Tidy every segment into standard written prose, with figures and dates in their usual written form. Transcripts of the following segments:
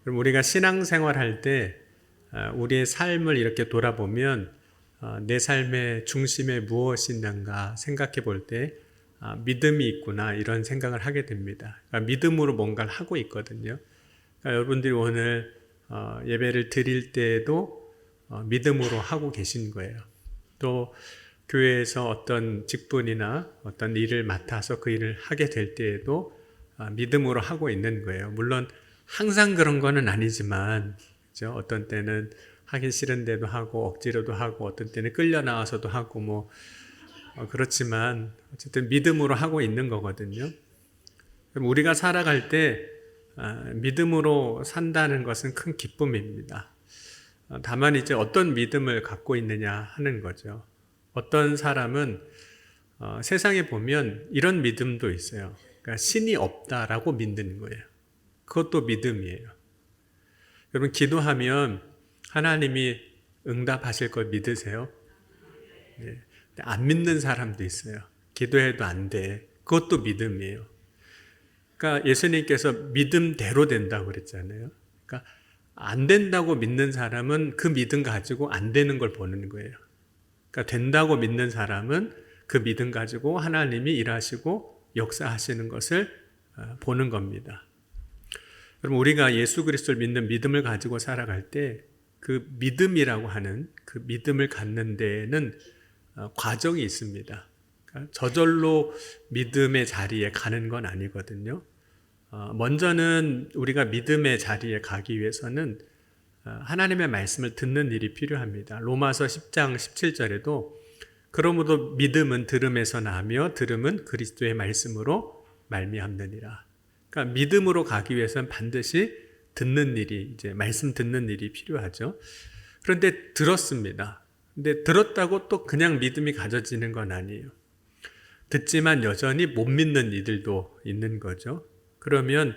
그럼 우리가 신앙생활 할 때 우리의 삶을 이렇게 돌아보면 내 삶의 중심에 무엇이 있는가 생각해 볼 때 믿음이 있구나 이런 생각을 하게 됩니다. 그러니까 믿음으로 뭔가를 하고 있거든요. 그러니까 여러분들이 오늘 예배를 드릴 때에도 믿음으로 하고 계신 거예요. 또 교회에서 어떤 직분이나 어떤 일을 맡아서 그 일을 하게 될 때에도 믿음으로 하고 있는 거예요. 물론 항상 그런 거는 아니지만 그렇죠? 어떤 때는 하기 싫은데도 하고 억지로도 하고 어떤 때는 끌려 나와서도 하고 그렇지만 어쨌든 믿음으로 하고 있는 거거든요. 그럼 우리가 살아갈 때 믿음으로 산다는 것은 큰 기쁨입니다. 다만 이제 어떤 믿음을 갖고 있느냐 하는 거죠. 어떤 사람은 세상에 보면 이런 믿음도 있어요. 그러니까 신이 없다라고 믿는 거예요. 그것도 믿음이에요. 여러분 기도하면 하나님이 응답하실 걸 믿으세요? 네. 안 믿는 사람도 있어요. 기도해도 안 돼. 그것도 믿음이에요. 그러니까 예수님께서 믿음대로 된다고 그랬잖아요. 그러니까 안 된다고 믿는 사람은 그 믿음 가지고 안 되는 걸 보는 거예요. 그러니까 된다고 믿는 사람은 그 믿음 가지고 하나님이 일하시고 역사하시는 것을 보는 겁니다. 그럼 우리가 예수 그리스도를 믿는 믿음을 가지고 살아갈 때 그 믿음이라고 하는 그 믿음을 갖는 데에는 과정이 있습니다. 그러니까 저절로 믿음의 자리에 가는 건 아니거든요. 먼저는 우리가 믿음의 자리에 가기 위해서는 하나님의 말씀을 듣는 일이 필요합니다. 로마서 10장 17절에도 그러므로 믿음은 들음에서 나며 들음은 그리스도의 말씀으로 말미암느니라. 그러니까 믿음으로 가기 위해서는 반드시 듣는 일이 이제 말씀 듣는 일이 필요하죠. 그런데 들었습니다. 근데 들었다고 또 그냥 믿음이 가져지는 건 아니에요. 듣지만 여전히 못 믿는 이들도 있는 거죠. 그러면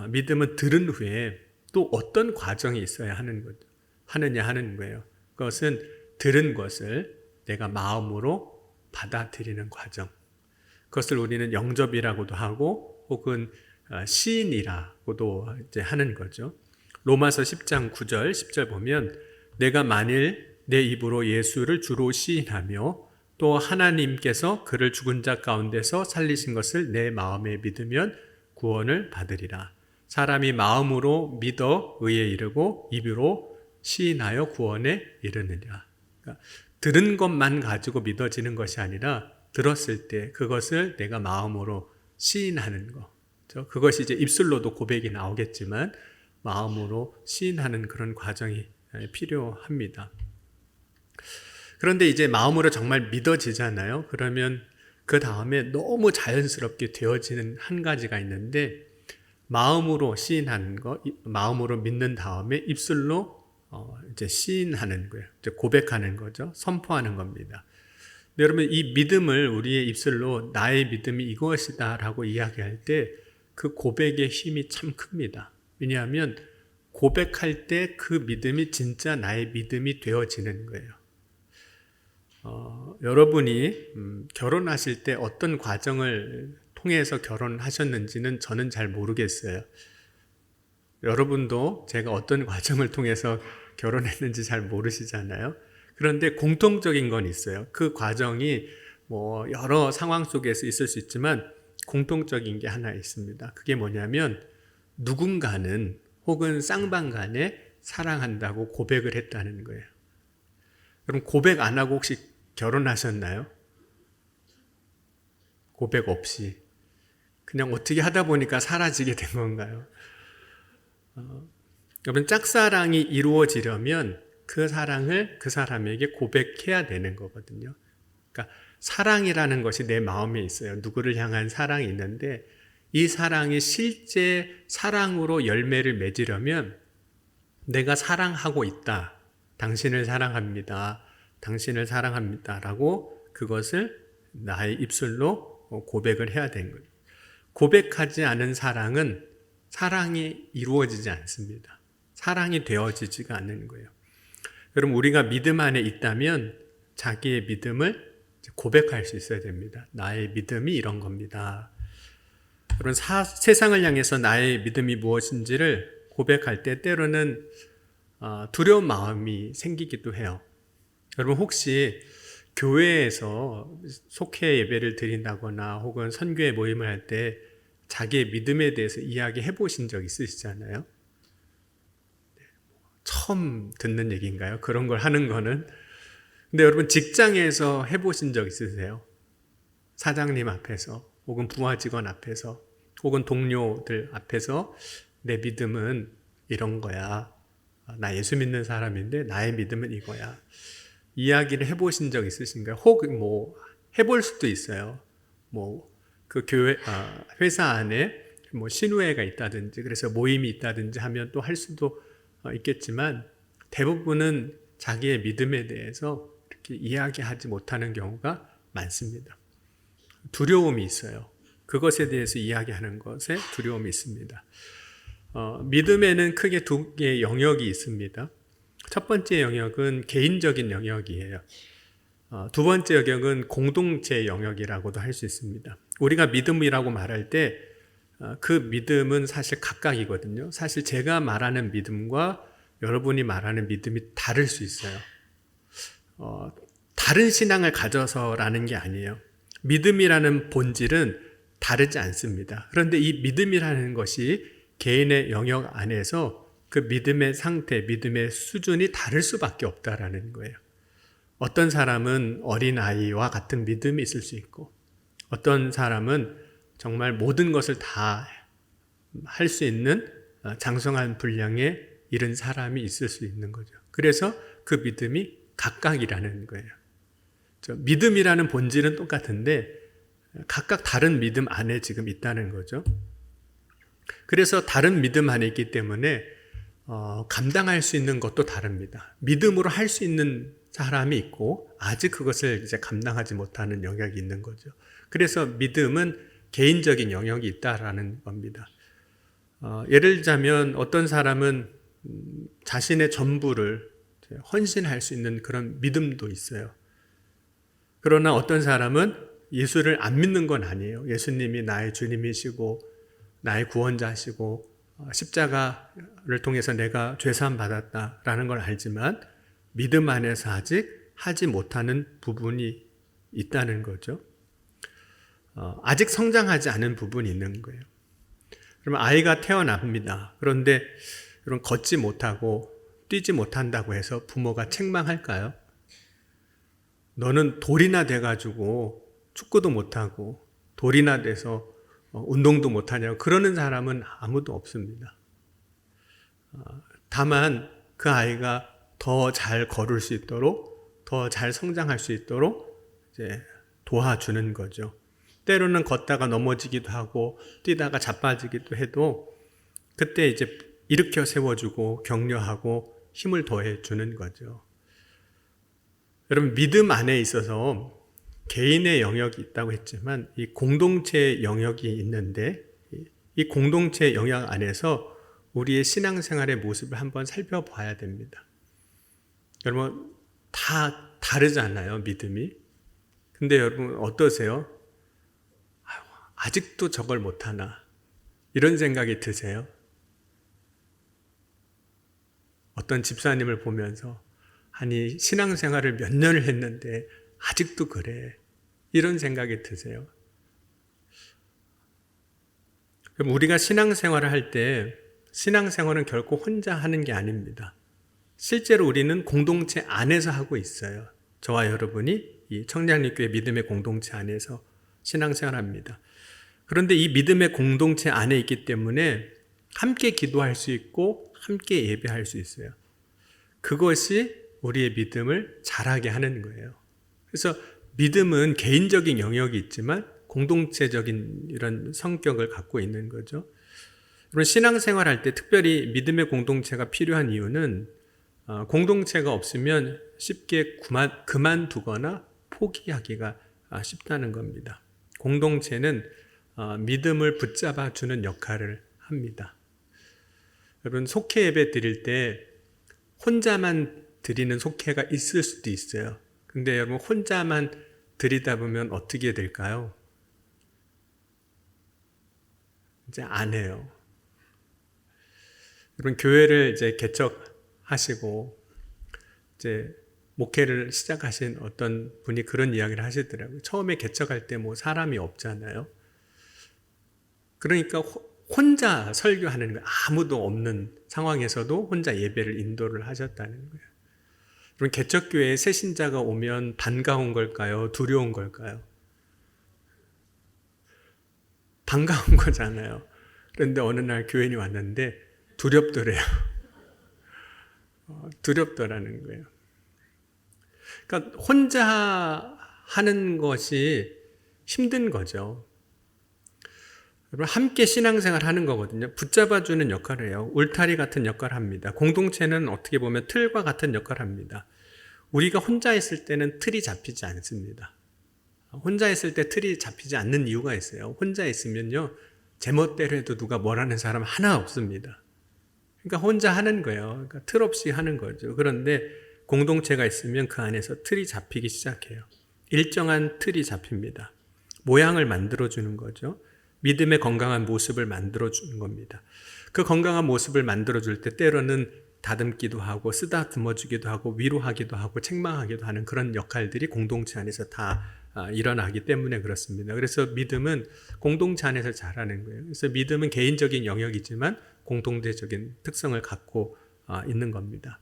믿음은 들은 후에 또 어떤 과정이 있어야 하느냐 하는 거예요. 그것은 들은 것을 내가 마음으로 받아들이는 과정. 그것을 우리는 영접이라고도 하고 혹은 시인이라고도 이제 하는 거죠. 로마서 10장 9절 10절 보면 내가 만일 내 입으로 예수를 주로 시인하며 또 하나님께서 그를 죽은 자 가운데서 살리신 것을 내 마음에 믿으면 구원을 받으리라. 사람이 마음으로 믿어 의에 이르고 입으로 시인하여 구원에 이르느니라. 그러니까 들은 것만 가지고 믿어지는 것이 아니라 들었을 때 그것을 내가 마음으로 시인하는 것. 그것이 이제 입술로도 고백이 나오겠지만 마음으로 시인하는 그런 과정이 필요합니다. 그런데 이제 마음으로 정말 믿어지잖아요. 그러면 그 다음에 너무 자연스럽게 되어지는 한 가지가 있는데 마음으로 시인하는 거, 마음으로 믿는 다음에 입술로 이제 시인하는 거예요. 이제 고백하는 거죠. 선포하는 겁니다. 여러분 이 믿음을 우리의 입술로 나의 믿음이 이것이다라고 이야기할 때 그 고백의 힘이 참 큽니다. 왜냐하면 고백할 때 그 믿음이 진짜 나의 믿음이 되어지는 거예요. 여러분이 결혼하실 때 어떤 과정을 통해서 결혼하셨는지는 저는 잘 모르겠어요. 여러분도 제가 어떤 과정을 통해서 결혼했는지 잘 모르시잖아요. 그런데 공통적인 건 있어요. 그 과정이 여러 상황 속에서 있을 수 있지만 공통적인 게 하나 있습니다. 그게 뭐냐면 누군가는 혹은 쌍방간에 사랑한다고 고백을 했다는 거예요. 그럼 고백 안 하고 혹시 결혼하셨나요? 고백 없이 그냥 어떻게 하다 보니까 사라지게 된 건가요? 여러분 짝사랑이 이루어지려면 그 사랑을 그 사람에게 고백해야 되는 거거든요. 그러니까 사랑이라는 것이 내 마음에 있어요. 누구를 향한 사랑이 있는데 이 사랑이 실제 사랑으로 열매를 맺으려면 내가 사랑하고 있다. 당신을 사랑합니다. 당신을 사랑합니다. 라고 그것을 나의 입술로 고백을 해야 되는 거예요. 고백하지 않은 사랑은 사랑이 이루어지지 않습니다. 사랑이 되어지지가 않는 거예요. 여러분 우리가 믿음 안에 있다면 자기의 믿음을 고백할 수 있어야 됩니다. 나의 믿음이 이런 겁니다. 여러분 세상을 향해서 나의 믿음이 무엇인지를 고백할 때 때로는 두려운 마음이 생기기도 해요. 여러분 혹시 교회에서 속회 예배를 드린다거나 혹은 선교회 모임을 할 때 자기의 믿음에 대해서 이야기해 보신 적 있으시잖아요? 처음 듣는 얘기인가요? 그런 걸 하는 거는? 근데 여러분 직장에서 해보신 적 있으세요? 사장님 앞에서 혹은 부하 직원 앞에서 혹은 동료들 앞에서 내 믿음은 이런 거야. 나 예수 믿는 사람인데 나의 믿음은 이거야. 이야기를 해보신 적 있으신가요? 혹 뭐 해볼 수도 있어요. 뭐 그 교회 회사 안에 뭐 신우회가 있다든지 그래서 모임이 있다든지 하면 또 할 수도 있겠지만 대부분은 자기의 믿음에 대해서 이렇게 이야기하지 못하는 경우가 많습니다. 두려움이 있어요. 그것에 대해서 이야기하는 것에 두려움이 있습니다. 믿음에는 크게 두 개의 영역이 있습니다. 첫 번째 영역은 개인적인 영역이에요. 두 번째 영역은 공동체 영역이라고도 할 수 있습니다. 우리가 믿음이라고 말할 때 그 믿음은 사실 각각이거든요. 사실 제가 말하는 믿음과 여러분이 말하는 믿음이 다를 수 있어요. 다른 신앙을 가져서라는 게 아니에요. 믿음이라는 본질은 다르지 않습니다. 그런데 이 믿음이라는 것이 개인의 영역 안에서 그 믿음의 상태, 믿음의 수준이 다를 수밖에 없다라는 거예요. 어떤 사람은 어린아이와 같은 믿음이 있을 수 있고 어떤 사람은 정말 모든 것을 다 할 수 있는 장성한 분량에 이른 사람이 있을 수 있는 거죠. 그래서 그 믿음이 각각이라는 거예요. 믿음이라는 본질은 똑같은데 각각 다른 믿음 안에 지금 있다는 거죠. 그래서 다른 믿음 안에 있기 때문에 감당할 수 있는 것도 다릅니다. 믿음으로 할 수 있는 사람이 있고 아직 그것을 이제 감당하지 못하는 영역이 있는 거죠. 그래서 믿음은 개인적인 영역이 있다라는 겁니다. 예를 들자면 어떤 사람은 자신의 전부를 헌신할 수 있는 그런 믿음도 있어요. 그러나 어떤 사람은 예수를 안 믿는 건 아니에요. 예수님이 나의 주님이시고 나의 구원자시고 십자가를 통해서 내가 죄사함 받았다라는 걸 알지만 믿음 안에서 아직 하지 못하는 부분이 있다는 거죠. 아직 성장하지 않은 부분이 있는 거예요. 그러면 아이가 태어납니다. 그런데 그런 걷지 못하고 뛰지 못한다고 해서 부모가 책망할까요? 너는 돌이나 돼가지고 축구도 못하고 돌이나 돼서 운동도 못하냐고 그러는 사람은 아무도 없습니다. 다만 그 아이가 더 잘 걸을 수 있도록 더 잘 성장할 수 있도록 이제 도와주는 거죠. 때로는 걷다가 넘어지기도 하고 뛰다가 자빠지기도 해도 그때 이제 일으켜 세워주고 격려하고 힘을 더해주는 거죠. 여러분 믿음 안에 있어서 개인의 영역이 있다고 했지만 이 공동체 영역이 있는데 이 공동체 영역 안에서 우리의 신앙생활의 모습을 한번 살펴봐야 됩니다. 여러분 다 다르잖아요, 믿음이. 근데 여러분 어떠세요? 아직도 저걸 못하나? 이런 생각이 드세요? 어떤 집사님을 보면서 아니 신앙생활을 몇 년을 했는데 아직도 그래. 이런 생각이 드세요? 그럼 우리가 신앙생활을 할 때 신앙생활은 결코 혼자 하는 게 아닙니다. 실제로 우리는 공동체 안에서 하고 있어요. 저와 여러분이 이 청량리교회 믿음의 공동체 안에서 신앙생활합니다. 그런데 이 믿음의 공동체 안에 있기 때문에 함께 기도할 수 있고 함께 예배할 수 있어요. 그것이 우리의 믿음을 자라게 하는 거예요. 그래서 믿음은 개인적인 영역이 있지만 공동체적인 이런 성격을 갖고 있는 거죠. 그럼 신앙생활 할 때 특별히 믿음의 공동체가 필요한 이유는 공동체가 없으면 쉽게 그만두거나 포기하기가 쉽다는 겁니다. 공동체는 믿음을 붙잡아 주는 역할을 합니다. 여러분 속회 예배 드릴 때 혼자만 드리는 속회가 있을 수도 있어요. 근데 여러분 혼자만 드리다 보면 어떻게 될까요? 이제 안 해요. 여러분 교회를 이제 개척하시고 이제 목회를 시작하신 어떤 분이 그런 이야기를 하시더라고요. 처음에 개척할 때 뭐 사람이 없잖아요. 그러니까 혼자 설교하는 거예요. 아무도 없는 상황에서도 혼자 예배를 인도를 하셨다는 거예요. 그럼 개척교회에 새 신자가 오면 반가운 걸까요? 두려운 걸까요? 반가운 거잖아요. 그런데 어느 날 교인이 왔는데 두렵더래요. 두렵더라는 거예요. 그러니까 혼자 하는 것이 힘든 거죠. 여러분 함께 신앙생활 하는 거거든요. 붙잡아주는 역할을 해요. 울타리 같은 역할을 합니다. 공동체는 어떻게 보면 틀과 같은 역할을 합니다. 우리가 혼자 있을 때는 틀이 잡히지 않습니다. 혼자 있을 때 틀이 잡히지 않는 이유가 있어요. 혼자 있으면요, 제멋대로 해도 누가 뭐라는 사람 하나 없습니다. 그러니까 혼자 하는 거예요. 그러니까 틀 없이 하는 거죠. 그런데 공동체가 있으면 그 안에서 틀이 잡히기 시작해요. 일정한 틀이 잡힙니다. 모양을 만들어주는 거죠. 믿음의 건강한 모습을 만들어주는 겁니다. 그 건강한 모습을 만들어줄 때 때로는 다듬기도 하고 쓰다듬어주기도 하고 위로하기도 하고 책망하기도 하는 그런 역할들이 공동체 안에서 다 일어나기 때문에 그렇습니다. 그래서 믿음은 공동체 안에서 자라는 거예요. 그래서 믿음은 개인적인 영역이지만 공동체적인 특성을 갖고 있는 겁니다.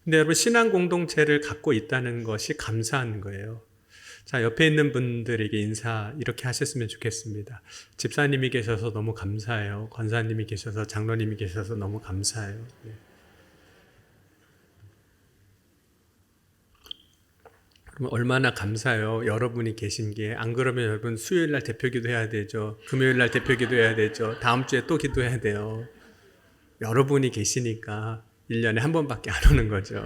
근데 여러분 신앙 공동체를 갖고 있다는 것이 감사한 거예요. 자, 옆에 있는 분들에게 인사 이렇게 하셨으면 좋겠습니다. 집사님이 계셔서 너무 감사해요. 권사님이 계셔서 장로님이 계셔서 너무 감사해요. 네. 그럼 얼마나 감사해요. 여러분이 계신 게. 안 그러면 여러분 수요일 날 대표 기도해야 되죠. 금요일 날 대표 기도해야 되죠. 다음 주에 또 기도해야 돼요. 여러분이 계시니까 1년에 한 번밖에 안 오는 거죠.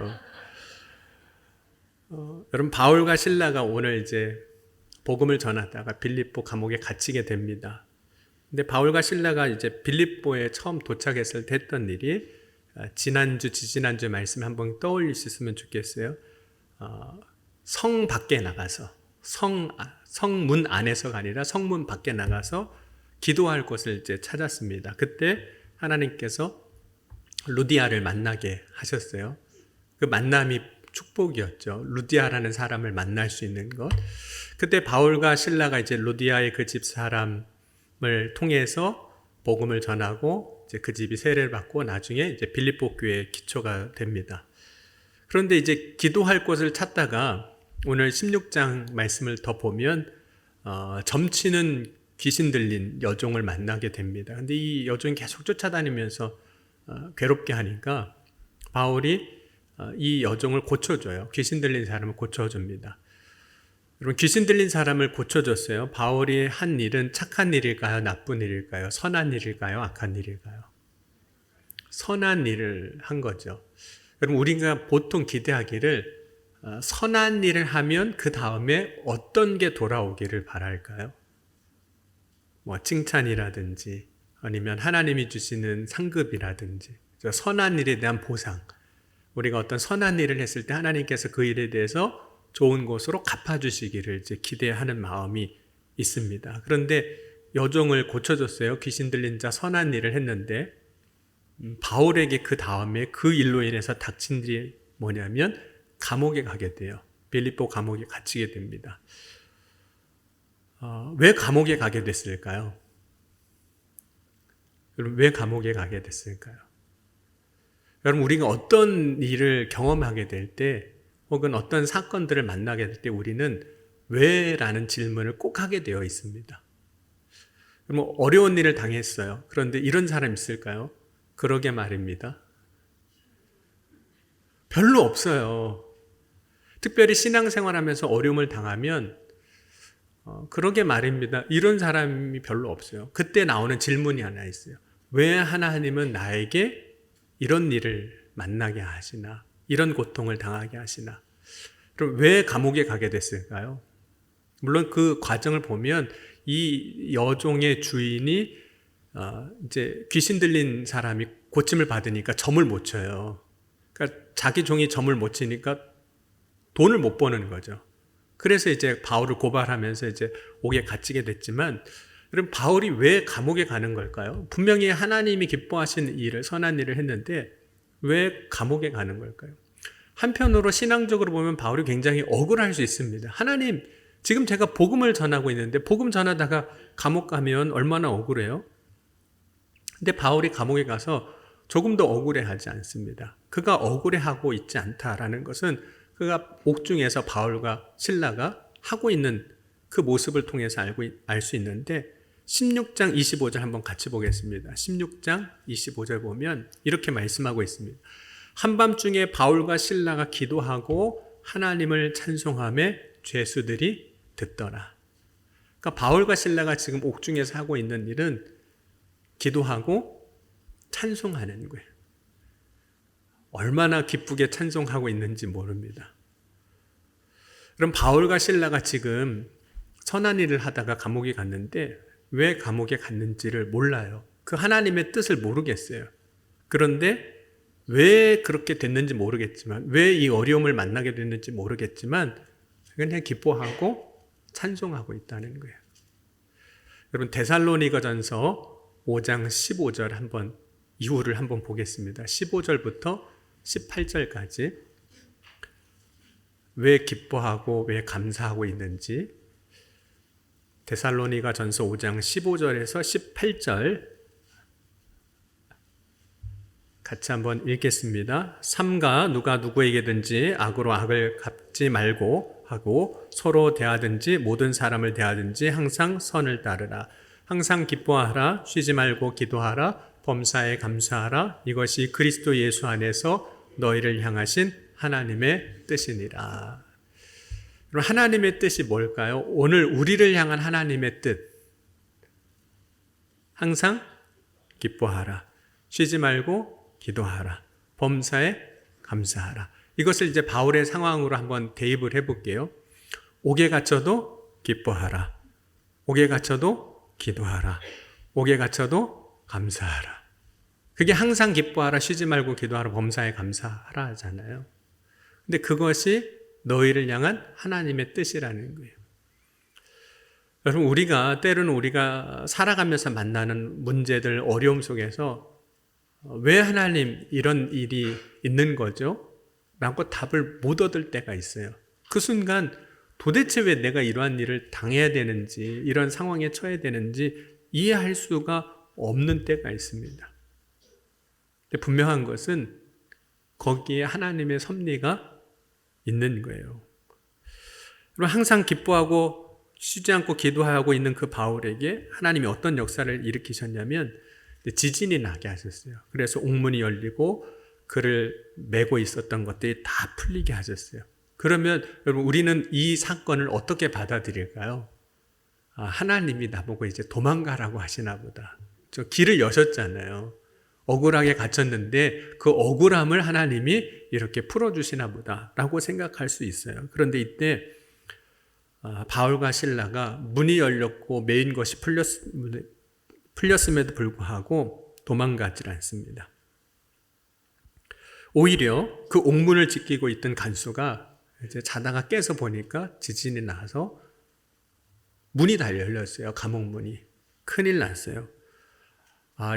여러분 바울과 실라가 오늘 이제 복음을 전하다가 빌립보 감옥에 갇히게 됩니다. 근데 바울과 실라가 이제 빌립보에 처음 도착했을 때 했던 일이 지난주 지지난주 말씀 한번 떠올리셨으면 좋겠어요. 성 밖에 나가서 성문 안에서가 아니라 성문 밖에 나가서 기도할 곳을 이제 찾았습니다. 그때 하나님께서 루디아를 만나게 하셨어요. 그 만남이 축복이었죠. 루디아라는 사람을 만날 수 있는 것. 그때 바울과 실라가 이제 루디아의 그 집 사람을 통해서 복음을 전하고 이제 그 집이 세례를 받고 나중에 이제 빌립보 교회의 기초가 됩니다. 그런데 이제 기도할 곳을 찾다가 오늘 16장 말씀을 더 보면 점치는 귀신 들린 여종을 만나게 됩니다. 근데 이 여종이 계속 쫓아다니면서 괴롭게 하니까 바울이 이 여종을 고쳐줘요. 귀신 들린 사람을 고쳐줍니다. 여러분 귀신 들린 사람을 고쳐줬어요. 바울이 한 일은 착한 일일까요? 나쁜 일일까요? 선한 일일까요? 악한 일일까요? 선한 일을 한 거죠. 여러분 우리가 보통 기대하기를 선한 일을 하면 그 다음에 어떤 게 돌아오기를 바랄까요? 뭐 칭찬이라든지 아니면 하나님이 주시는 상급이라든지 선한 일에 대한 보상. 우리가 어떤 선한 일을 했을 때 하나님께서 그 일에 대해서 좋은 것으로 갚아주시기를 이제 기대하는 마음이 있습니다. 그런데 여종을 고쳐줬어요. 귀신 들린 자 선한 일을 했는데 바울에게 그 다음에 그 일로 인해서 닥친 일이 뭐냐면 감옥에 가게 돼요. 빌립보 감옥에 갇히게 됩니다. 왜 감옥에 가게 됐을까요? 여러분 왜 감옥에 가게 됐을까요? 여러분 우리가 어떤 일을 경험하게 될 때 혹은 어떤 사건들을 만나게 될 때 우리는 왜? 라는 질문을 꼭 하게 되어 있습니다. 뭐 어려운 일을 당했어요. 그런데 이런 사람 있을까요? 그러게 말입니다. 별로 없어요. 특별히 신앙생활하면서 어려움을 당하면 그러게 말입니다. 이런 사람이 별로 없어요. 그때 나오는 질문이 하나 있어요. 왜 하나님은 나에게 이런 일을 만나게 하시나? 이런 고통을 당하게 하시나? 그럼 왜 감옥에 가게 됐을까요? 물론 그 과정을 보면 이 여종의 주인이 이제 귀신 들린 사람이 고침을 받으니까 점을 못 쳐요. 그러니까 자기 종이 점을 못 치니까 돈을 못 버는 거죠. 그래서 이제 바울을 고발하면서 이제 옥에 갇히게 됐지만 그럼 바울이 왜 감옥에 가는 걸까요? 분명히 하나님이 기뻐하시는 일을, 선한 일을 했는데 왜 감옥에 가는 걸까요? 한편으로 신앙적으로 보면 바울이 굉장히 억울할 수 있습니다. 하나님, 지금 제가 복음을 전하고 있는데 복음 전하다가 감옥 가면 얼마나 억울해요? 근데 바울이 감옥에 가서 조금 더 억울해하지 않습니다. 그가 억울해하고 있지 않다라는 것은 그가 옥중에서 바울과 실라가 하고 있는 그 모습을 통해서 알 수 있는데 16장 25절 한번 같이 보겠습니다. 16장 25절 보면 이렇게 말씀하고 있습니다. 한밤중에 바울과 실라가 기도하고 하나님을 찬송하며 죄수들이 듣더라. 그러니까 바울과 실라가 지금 옥중에서 하고 있는 일은 기도하고 찬송하는 거예요. 얼마나 기쁘게 찬송하고 있는지 모릅니다. 그럼 바울과 실라가 지금 선한 일을 하다가 감옥에 갔는데 왜 감옥에 갔는지를 몰라요. 그 하나님의 뜻을 모르겠어요. 그런데 왜 그렇게 됐는지 모르겠지만, 왜 이 어려움을 만나게 됐는지 모르겠지만 그냥 기뻐하고 찬송하고 있다는 거예요. 여러분 데살로니가전서 5장 15절 한번 이후를 한번 보겠습니다. 15절부터 18절까지 왜 기뻐하고 왜 감사하고 있는지 데살로니가전서 5장 15절에서 18절 같이 한번 읽겠습니다. 삼가 누가 누구에게든지 악으로 악을 갚지 말고 하고 서로 대하든지 모든 사람을 대하든지 항상 선을 따르라. 항상 기뻐하라. 쉬지 말고 기도하라. 범사에 감사하라. 이것이 그리스도 예수 안에서 너희를 향하신 하나님의 뜻이니라. 그럼 하나님의 뜻이 뭘까요? 오늘 우리를 향한 하나님의 뜻. 항상 기뻐하라. 쉬지 말고 기도하라. 범사에 감사하라. 이것을 이제 바울의 상황으로 한번 대입을 해볼게요. 옥에 갇혀도 기뻐하라. 옥에 갇혀도 기도하라. 옥에 갇혀도 감사하라. 그게 항상 기뻐하라, 쉬지 말고 기도하라, 범사에 감사하라 하잖아요. 근데 그것이 너희를 향한 하나님의 뜻이라는 거예요. 여러분, 때로는 우리가 살아가면서 만나는 문제들, 어려움 속에서 왜 하나님 이런 일이 있는 거죠? 라고 답을 못 얻을 때가 있어요. 그 순간 도대체 왜 내가 이러한 일을 당해야 되는지, 이런 상황에 처해야 되는지 이해할 수가 없는 때가 있습니다. 근데 분명한 것은 거기에 하나님의 섭리가 있는 거예요. 그럼 항상 기뻐하고 쉬지 않고 기도하고 있는 그 바울에게 하나님이 어떤 역사를 일으키셨냐면 지진이 나게 하셨어요. 그래서 옥문이 열리고 그를 메고 있었던 것들이 다 풀리게 하셨어요. 그러면 여러분 우리는 이 사건을 어떻게 받아들일까요? 하나님이 나보고 이제 도망가라고 하시나 보다. 저 길을 여셨잖아요. 억울하게 갇혔는데 그 억울함을 하나님이 이렇게 풀어주시나 보다 라고 생각할 수 있어요. 그런데 이때 바울과 실라가 문이 열렸고 메인 것이 풀렸음에도 불구하고 도망가지 않습니다. 오히려 그 옥문을 지키고 있던 간수가 이제 자다가 깨서 보니까 지진이 나서 문이 다 열렸어요. 감옥문이. 큰일 났어요.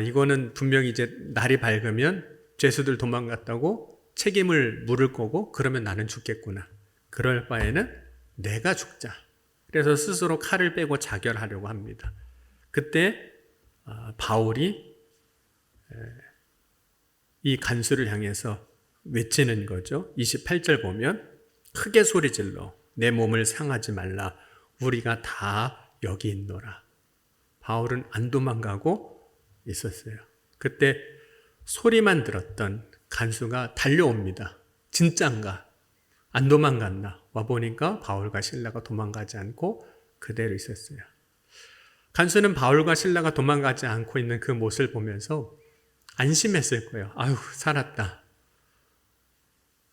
이거는 분명히 이제 날이 밝으면 죄수들 도망갔다고 책임을 물을 거고 그러면 나는 죽겠구나. 그럴 바에는 내가 죽자. 그래서 스스로 칼을 빼고 자결하려고 합니다. 그때 바울이 이 간수를 향해서 외치는 거죠. 28절 보면 크게 소리질러 내 몸을 상하지 말라. 우리가 다 여기 있노라. 바울은 안 도망가고 있었어요. 그때 소리만 들었던 간수가 달려옵니다. 진짠가? 안 도망갔나? 와보니까 바울과 실라가 도망가지 않고 그대로 있었어요. 간수는 바울과 실라가 도망가지 않고 있는 그 모습을 보면서 안심했을 거예요. 아유, 살았다.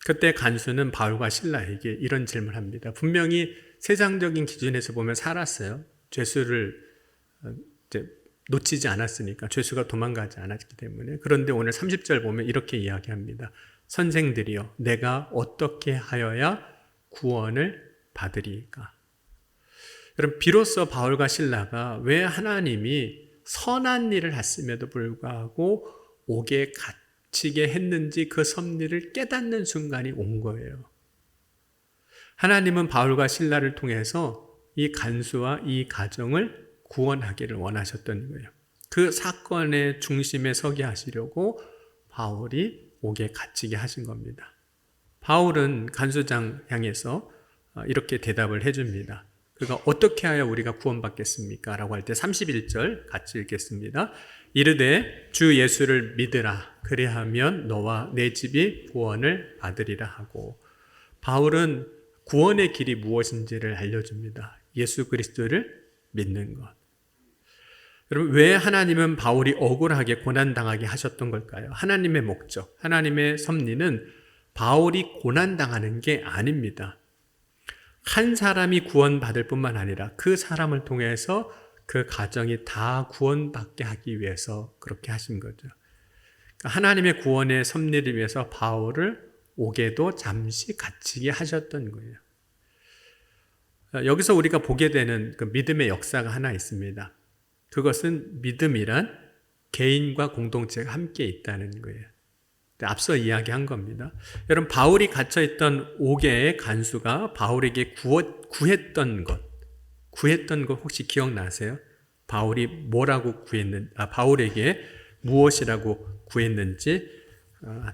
그때 간수는 바울과 실라에게 이런 질문을 합니다. 분명히 세상적인 기준에서 보면 살았어요. 죄수를 이제 놓치지 않았으니까, 죄수가 도망가지 않았기 때문에. 그런데 오늘 30절 보면 이렇게 이야기합니다. 선생들이여, 내가 어떻게 하여야 구원을 받으리까? 여러분, 비로소 바울과 실라가 왜 하나님이 선한 일을 했음에도 불구하고 옥에 갇히게 했는지 그 섭리를 깨닫는 순간이 온 거예요. 하나님은 바울과 실라를 통해서 이 간수와 이 가정을 구원하기를 원하셨던 거예요. 그 사건의 중심에 서게 하시려고 바울이 옥에 갇히게 하신 겁니다. 바울은 간수장 향해서 이렇게 대답을 해줍니다. 그가 어떻게 하여 우리가 구원받겠습니까? 라고 할 때 31절 같이 읽겠습니다. 이르되 주 예수를 믿으라. 그리하면 너와 내 집이 구원을 받으리라 하고, 바울은 구원의 길이 무엇인지를 알려줍니다. 예수 그리스도를 믿는 것. 여러분, 왜 하나님은 바울이 억울하게 고난당하게 하셨던 걸까요? 하나님의 목적, 하나님의 섭리는 바울이 고난당하는 게 아닙니다. 한 사람이 구원받을 뿐만 아니라 그 사람을 통해서 그 가정이 다 구원받게 하기 위해서 그렇게 하신 거죠. 하나님의 구원의 섭리를 위해서 바울을 옥에도 잠시 갇히게 하셨던 거예요. 여기서 우리가 보게 되는 그 믿음의 역사가 하나 있습니다. 그것은 믿음이란 개인과 공동체가 함께 있다는 거예요. 앞서 이야기한 겁니다. 여러분, 바울이 갇혀있던 옥의 간수가 바울에게 구했던 것 혹시 기억나세요? 바울이 뭐라고 바울에게 무엇이라고 구했는지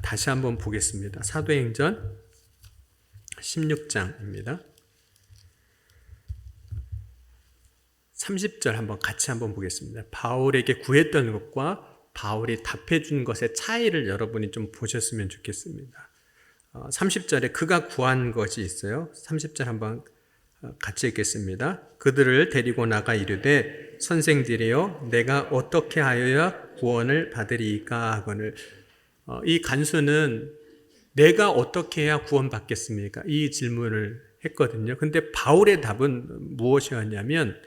다시 한번 보겠습니다. 사도행전 16장입니다. 30절 같이 한번 보겠습니다. 바울에게 구했던 것과 바울이 답해준 것의 차이를 여러분이 좀 보셨으면 좋겠습니다. 30절에 그가 구한 것이 있어요. 30절 한번 같이 읽겠습니다. 그들을 데리고 나가 이르되 선생들이여 내가 어떻게 하여야 구원을 받으리이까 하거늘. 이 간수는 내가 어떻게 해야 구원받겠습니까? 이 질문을 했거든요. 근데 바울의 답은 무엇이었냐면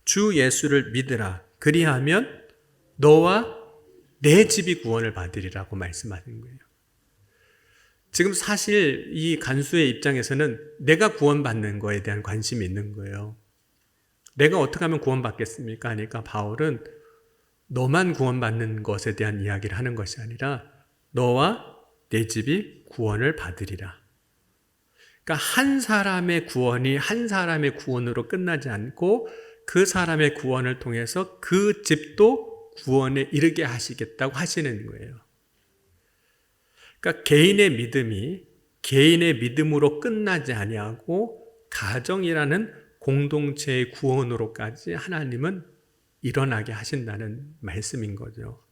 주 예수를 믿으라. 그리하면 너와 내 집이 구원을 받으리라고 말씀하는 거예요. 지금 사실 이 간수의 입장에서는 내가 구원받는 거에 대한 관심이 있는 거예요. 내가 어떻게 하면 구원받겠습니까? 하니까 바울은 너만 구원받는 것에 대한 이야기를 하는 것이 아니라 너와 내 집이 구원을 받으리라. 그러니까 한 사람의 구원이 한 사람의 구원으로 끝나지 않고 그 사람의 구원을 통해서 그 집도 구원에 이르게 하시겠다고 하시는 거예요. 그러니까 개인의 믿음이 개인의 믿음으로 끝나지 아니하고 가정이라는 공동체의 구원으로까지 하나님은 일어나게 하신다는 말씀인 거죠.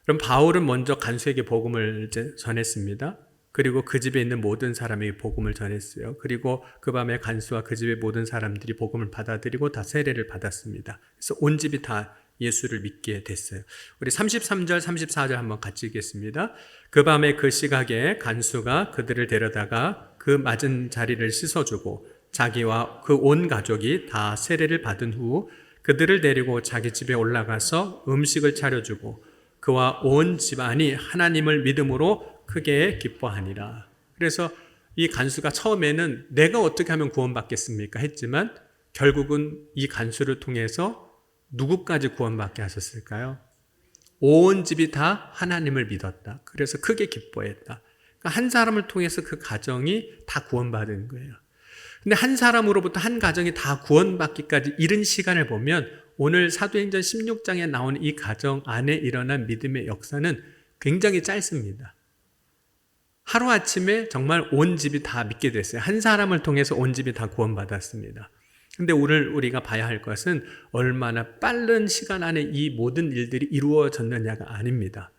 그럼 바울은 먼저 간수에게 복음을 전했습니다. 그리고 그 집에 있는 모든 사람에게 복음을 전했어요. 그리고 그 밤에 간수와 그 집의 모든 사람들이 복음을 받아들이고 다 세례를 받았습니다. 그래서 온 집이 다 예수를 믿게 됐어요. 우리 33절, 34절 한번 같이 읽겠습니다. 그 밤에 그 시각에 간수가 그들을 데려다가 그 맞은 자리를 씻어주고 자기와 그 온 가족이 다 세례를 받은 후 그들을 데리고 자기 집에 올라가서 음식을 차려주고 그와 온 집안이 하나님을 믿음으로 크게 기뻐하니라. 그래서 이 간수가 처음에는 내가 어떻게 하면 구원받겠습니까? 했지만 결국은 이 간수를 통해서 누구까지 구원받게 하셨을까요? 온 집이 다 하나님을 믿었다. 그래서 크게 기뻐했다. 그러니까 한 사람을 통해서 그 가정이 다 구원받은 거예요. 근데 한 사람으로부터 한 가정이 다 구원받기까지 이른 시간을 보면 오늘 사도행전 16장에 나오는 이 가정 안에 일어난 믿음의 역사는 굉장히 짧습니다. 하루아침에 정말 온 집이 다 믿게 됐어요. 한 사람을 통해서 온 집이 다 구원받았습니다. 근데 오늘 우리가 봐야 할 것은 얼마나 빠른 시간 안에 이 모든 일들이 이루어졌느냐가 아닙니다.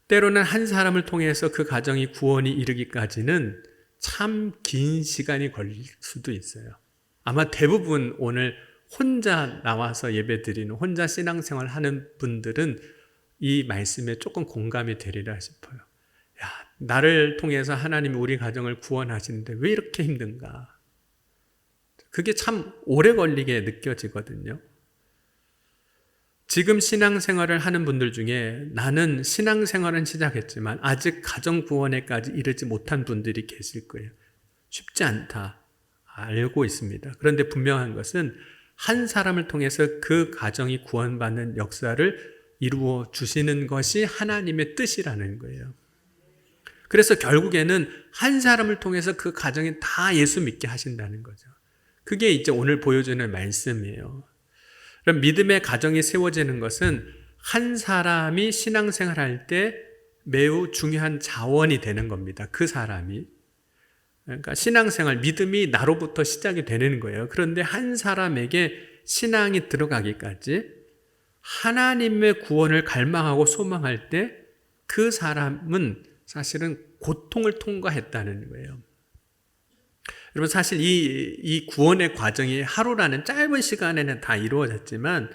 때로는 한 사람을 통해서 그 가정이 구원이 이르기까지는 참 긴 시간이 걸릴 수도 있어요. 아마 대부분 오늘 혼자 나와서 예배드리는 혼자 신앙생활 하는 분들은 이 말씀에 조금 공감이 되리라 싶어요. 야, 나를 통해서 하나님이 우리 가정을 구원하시는데 왜 이렇게 힘든가? 그게 참 오래 걸리게 느껴지거든요. 지금 신앙생활을 하는 분들 중에 나는 신앙생활은 시작했지만 아직 가정 구원에까지 이르지 못한 분들이 계실 거예요. 쉽지 않다. 알고 있습니다. 그런데 분명한 것은 한 사람을 통해서 그 가정이 구원받는 역사를 이루어 주시는 것이 하나님의 뜻이라는 거예요. 그래서 결국에는 한 사람을 통해서 그 가정이 다 예수 믿게 하신다는 거죠. 그게 이제 오늘 보여주는 말씀이에요. 그럼 믿음의 가정이 세워지는 것은 한 사람이 신앙생활할 때 매우 중요한 자원이 되는 겁니다. 그 사람이. 그러니까 신앙생활, 믿음이 나로부터 시작이 되는 거예요. 그런데 한 사람에게 신앙이 들어가기까지 하나님의 구원을 갈망하고 소망할 때 그 사람은 사실은 고통을 통과했다는 거예요. 여러분 사실 이 구원의 과정이 하루라는 짧은 시간에는 다 이루어졌지만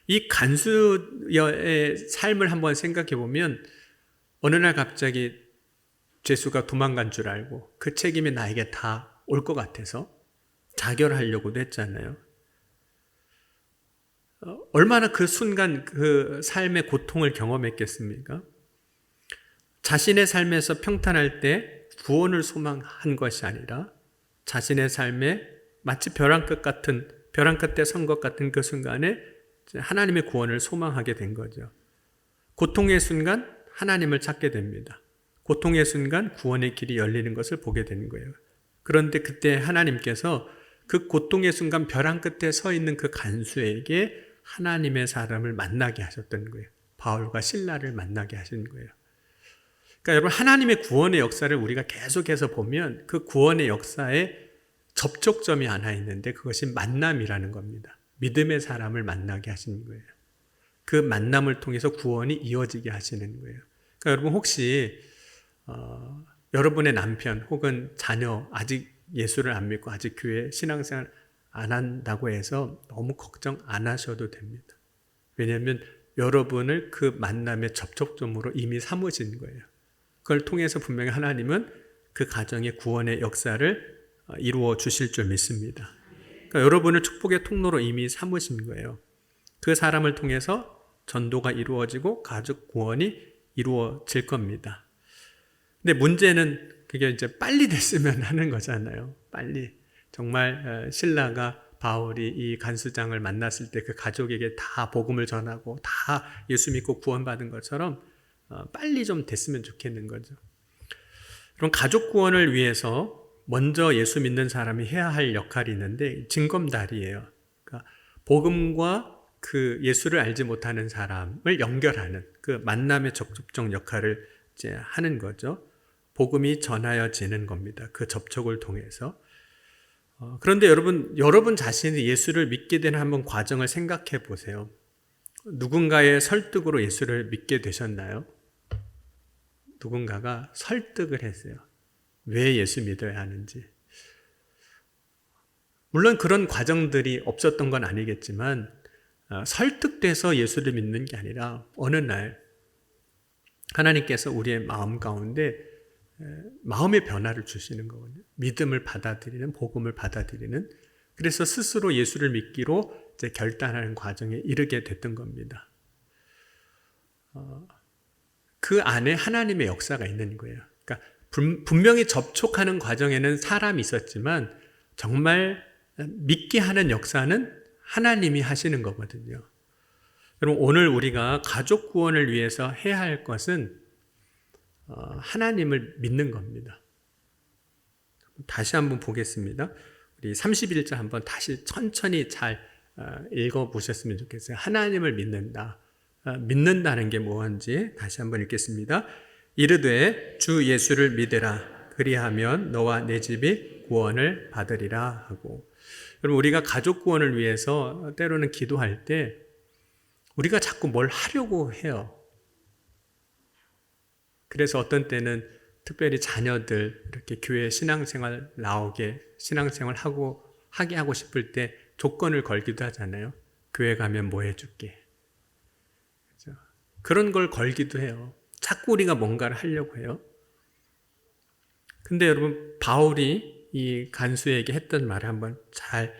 이 간수의 삶을 한번 생각해 보면 어느 날 갑자기 죄수가 도망간 줄 알고 그 책임이 나에게 다 올 것 같아서 자결하려고도 했잖아요. 얼마나 그 순간 그 삶의 고통을 경험했겠습니까? 자신의 삶에서 평탄할 때 구원을 소망한 것이 아니라 자신의 삶에 마치 벼랑 끝에 선 것 같은 그 순간에 하나님의 구원을 소망하게 된 거죠. 고통의 순간 하나님을 찾게 됩니다. 고통의 순간 구원의 길이 열리는 것을 보게 되는 거예요. 그런데 그때 하나님께서 그 고통의 순간 벼랑 끝에 서 있는 그 간수에게 하나님의 사람을 만나게 하셨던 거예요. 바울과 실라를 만나게 하신 거예요. 그러니까 여러분 하나님의 구원의 역사를 우리가 계속해서 보면 그 구원의 역사에 접촉점이 하나 있는데 그것이 만남이라는 겁니다. 믿음의 사람을 만나게 하시는 거예요. 그 만남을 통해서 구원이 이어지게 하시는 거예요. 그러니까 여러분 혹시 여러분의 남편 혹은 자녀 아직 예수를 안 믿고 아직 교회 신앙생활 안 한다고 해서 너무 걱정 안 하셔도 됩니다. 왜냐하면 여러분을 그 만남의 접촉점으로 이미 삼으신 거예요. 그걸 통해서 분명히 하나님은 그 가정의 구원의 역사를 이루어 주실 줄 믿습니다. 그러니까 여러분을 축복의 통로로 이미 삼으신 거예요. 그 사람을 통해서 전도가 이루어지고 가족 구원이 이루어질 겁니다. 근데 문제는 그게 이제 빨리 됐으면 하는 거잖아요. 빨리. 정말 신라가 바울이 이 간수장을 만났을 때 그 가족에게 다 복음을 전하고 다 예수 믿고 구원받은 것처럼 빨리 좀 됐으면 좋겠는 거죠. 그럼 가족 구원을 위해서 먼저 예수 믿는 사람이 해야 할 역할이 있는데 징검다리예요. 그러니까 복음과 그 예수를 알지 못하는 사람을 연결하는 그 만남의 접촉적 역할을 이제 하는 거죠. 복음이 전하여지는 겁니다. 그 접촉을 통해서. 그런데 여러분 자신이 예수를 믿게 되는 한번 과정을 생각해 보세요. 누군가의 설득으로 예수를 믿게 되셨나요? 누군가가 설득을 했어요. 왜 예수 믿어야 하는지. 물론 그런 과정들이 없었던 건 아니겠지만 설득돼서 예수를 믿는 게 아니라 어느 날 하나님께서 우리의 마음 가운데 마음의 변화를 주시는 거거든요. 믿음을 받아들이는, 복음을 받아들이는. 그래서 스스로 예수를 믿기로 이제 결단하는 과정에 이르게 됐던 겁니다. 그 안에 하나님의 역사가 있는 거예요. 그러니까 분명히 접촉하는 과정에는 사람이 있었지만 정말 믿게 하는 역사는 하나님이 하시는 거거든요. 여러분 오늘 우리가 가족 구원을 위해서 해야 할 것은 하나님을 믿는 겁니다. 다시 한번 보겠습니다. 우리 31절 한번 다시 천천히 잘 읽어보셨으면 좋겠어요. 하나님을 믿는다. 믿는다는 게 뭔지 다시 한번 읽겠습니다. 이르되 주 예수를 믿으라. 그리하면 너와 내 집이 구원을 받으리라 하고. 여러분 우리가 가족 구원을 위해서 때로는 기도할 때 우리가 자꾸 뭘 하려고 해요. 그래서 어떤 때는 특별히 자녀들 이렇게 교회 신앙생활 하게 하고 싶을 때 조건을 걸기도 하잖아요. 교회 가면 뭐 해줄게. 그렇죠? 그런 걸 걸기도 해요. 자꾸 우리가 뭔가를 하려고 해요. 근데 여러분 바울이 이 간수에게 했던 말을 한번 잘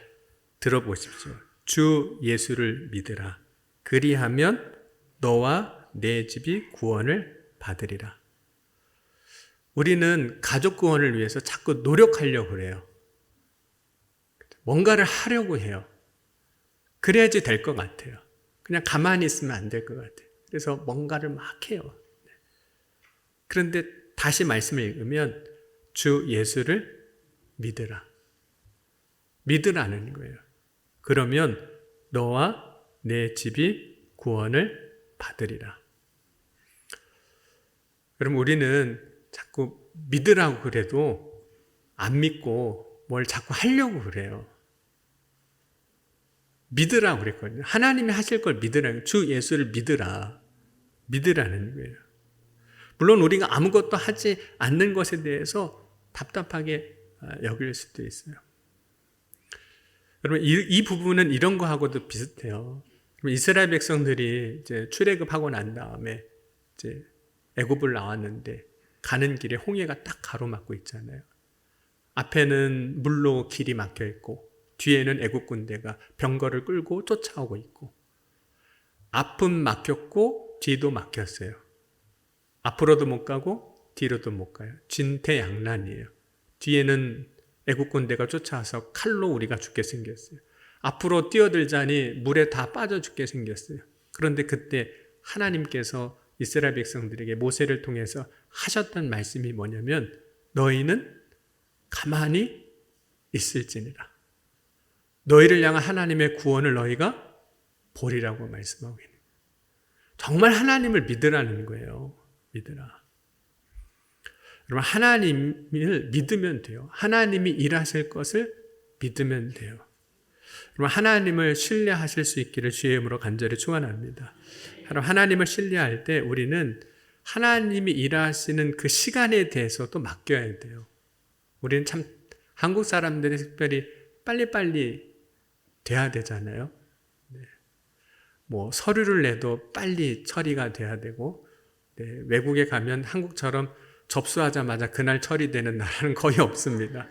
들어보십시오. 주 예수를 믿으라. 그리하면 너와 내 집이 구원을 받으리라. 우리는 가족 구원을 위해서 자꾸 노력하려고 그래요. 뭔가를 하려고 해요. 그래야지 될 것 같아요. 그냥 가만히 있으면 안 될 것 같아요. 그래서 뭔가를 막 해요. 그런데 다시 말씀을 읽으면 주 예수를 믿으라. 믿으라는 거예요. 그러면 너와 내 집이 구원을 받으리라. 그럼 우리는 자꾸 믿으라고 그래도 안 믿고 뭘 자꾸 하려고 그래요. 믿으라고 그랬거든요. 하나님이 하실 걸 믿으라는, 주 예수를 믿으라는 거예요. 물론 우리가 아무것도 하지 않는 것에 대해서 답답하게 여길 수도 있어요. 여러분, 이 부분은 이런 거하고도 비슷해요. 이스라엘 백성들이 이제 출애굽하고 난 다음에 이제 애굽을 나왔는데 가는 길에 홍해가 딱 가로막고 있잖아요. 앞에는 물로 길이 막혀 있고 뒤에는 애굽 군대가 병거를 끌고 쫓아오고 있고, 앞은 막혔고 뒤도 막혔어요. 앞으로도 못 가고 뒤로도 못 가요. 진퇴양난이에요. 뒤에는 애국 군대가 쫓아와서 칼로 우리가 죽게 생겼어요. 앞으로 뛰어들자니 물에 다 빠져 죽게 생겼어요. 그런데 그때 하나님께서 이스라엘 백성들에게 모세를 통해서 하셨던 말씀이 뭐냐면, 너희는 가만히 있을지니라. 너희를 향한 하나님의 구원을 너희가 보리라고 말씀하고 있는 거예요. 정말 하나님을 믿으라는 거예요. 믿으라. 여러분, 하나님을 믿으면 돼요. 하나님이 일하실 것을 믿으면 돼요. 여러분, 하나님을 신뢰하실 수 있기를 주의 이름으로 간절히 축원합니다. 하나님을 신뢰할 때 우리는 하나님이 일하시는 그 시간에 대해서도 맡겨야 돼요. 우리는 참 한국 사람들이 특별히 빨리빨리 돼야 되잖아요. 뭐 서류를 내도 빨리 처리가 돼야 되고, 외국에 가면 한국처럼 접수하자마자 그날 처리되는 나라는 거의 없습니다.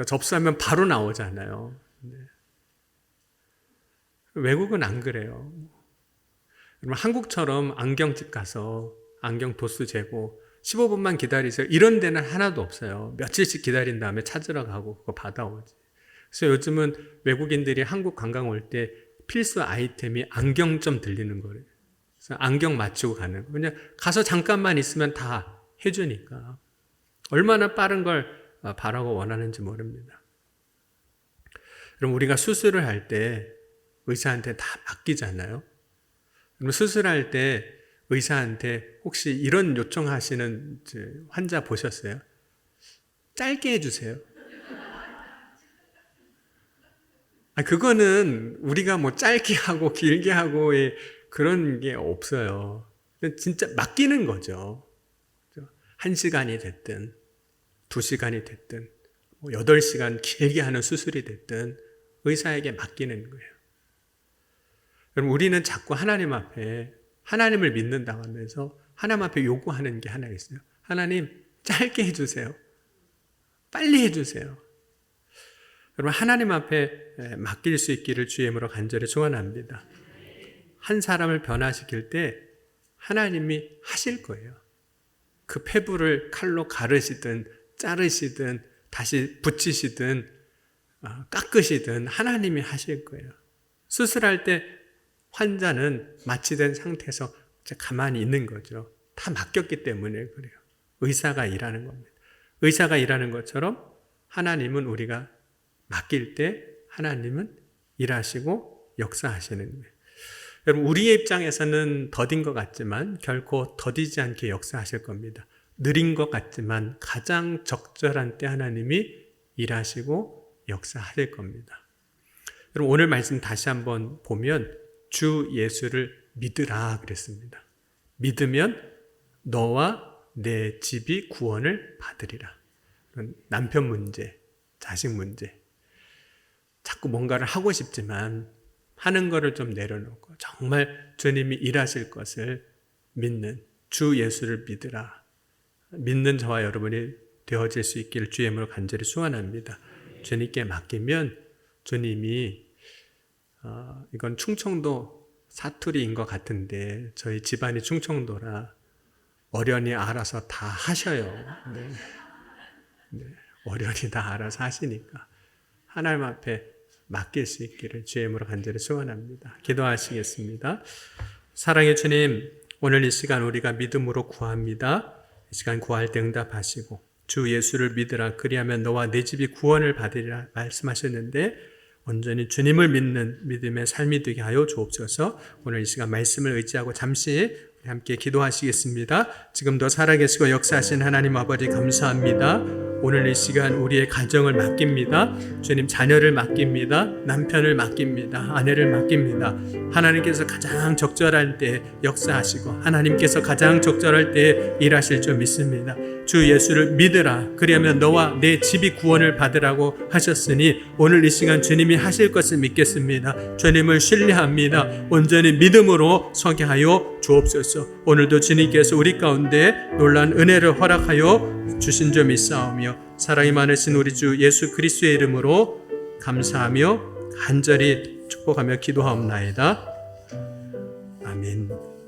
접수하면 바로 나오잖아요. 외국은 안 그래요. 한국처럼 안경집 가서 안경 도수 재고 15분만 기다리세요, 이런 데는 하나도 없어요. 며칠씩 기다린 다음에 찾으러 가고 그거 받아오지. 그래서 요즘은 외국인들이 한국 관광 올 때 필수 아이템이 안경점 들리는 거예요. 그래서 안경 맞추고 가는 거예요. 그냥 가서 잠깐만 있으면 다 해주니까. 얼마나 빠른 걸 바라고 원하는지 모릅니다. 그럼 우리가 수술을 할 때 의사한테 다 맡기잖아요. 그럼 수술할 때 의사한테 혹시 이런 요청하시는 환자 보셨어요? 짧게 해주세요. 그거는 우리가 뭐 짧게 하고 길게 하고의 그런 게 없어요. 진짜 맡기는 거죠. 1시간이 됐든 2시간이 됐든 8시간 길게 하는 수술이 됐든 의사에게 맡기는 거예요. 그럼 우리는 자꾸 하나님 앞에 하나님을 믿는다고 하면서 하나님 앞에 요구하는 게 하나 있어요. 하나님, 짧게 해주세요. 빨리 해주세요. 여러분, 하나님 앞에 맡길 수 있기를 주의 이름으로 간절히 축원합니다. 한 사람을 변화시킬 때 하나님이 하실 거예요. 그 폐부를 칼로 가르시든 자르시든 다시 붙이시든 깎으시든 하나님이 하실 거예요. 수술할 때 환자는 마취된 상태에서 가만히 있는 거죠. 다 맡겼기 때문에 그래요. 의사가 일하는 겁니다. 의사가 일하는 것처럼 하나님은 우리가 맡길 때 하나님은 일하시고 역사하시는 거예요. 여러분, 우리의 입장에서는 더딘 것 같지만 결코 더디지 않게 역사하실 겁니다. 느린 것 같지만 가장 적절한 때 하나님이 일하시고 역사하실 겁니다. 여러분, 오늘 말씀 다시 한번 보면 주 예수를 믿으라 그랬습니다. 믿으면 너와 내 집이 구원을 받으리라. 남편 문제, 자식 문제, 자꾸 뭔가를 하고 싶지만 하는 거를 좀 내려놓고 정말 주님이 일하실 것을 믿는 주 예수를 믿으라. 믿는 저와 여러분이 되어질 수 있기를 주의 이름으로 간절히 축원합니다. 주님께 맡기면 주님이 이건 충청도 사투리인 것 같은데 저희 집안이 충청도라 어련히 알아서 다 하셔요. 네. 어련히 다 알아서 하시니까 하나님 앞에 맡길 수 있기를 주의 이름으로 간절히 소원합니다. 기도하시겠습니다. 사랑의 주님, 오늘 이 시간 우리가 믿음으로 구합니다. 이 시간 구할 때 응답하시고 주 예수를 믿으라 그리하면 너와 내 집이 구원을 받으리라 말씀하셨는데 온전히 주님을 믿는 믿음의 삶이 되게 하여 주옵소서. 오늘 이 시간 말씀을 의지하고 잠시 함께 기도하시겠습니다. 지금도 살아계시고 역사하신 하나님 아버지 감사합니다. 오늘 이 시간 우리의 가정을 맡깁니다. 주님 자녀를 맡깁니다. 남편을 맡깁니다. 아내를 맡깁니다. 하나님께서 가장 적절할 때 역사하시고 하나님께서 가장 적절할 때 일하실 줄 믿습니다. 주 예수를 믿으라 그리하면 너와 내 집이 구원을 받으라고 하셨으니 오늘 이 시간 주님이 하실 것을 믿겠습니다. 주님을 신뢰합니다. 온전히 믿음으로 서게 하여 주옵소서. 오늘도 주님께서 우리 가운데 놀라운 은혜를 허락하여 주신 점 있사오며 사랑이 많으신 우리 주 예수 그리스도의 이름으로 감사하며 간절히 축복하며 기도하옵나이다. 아멘.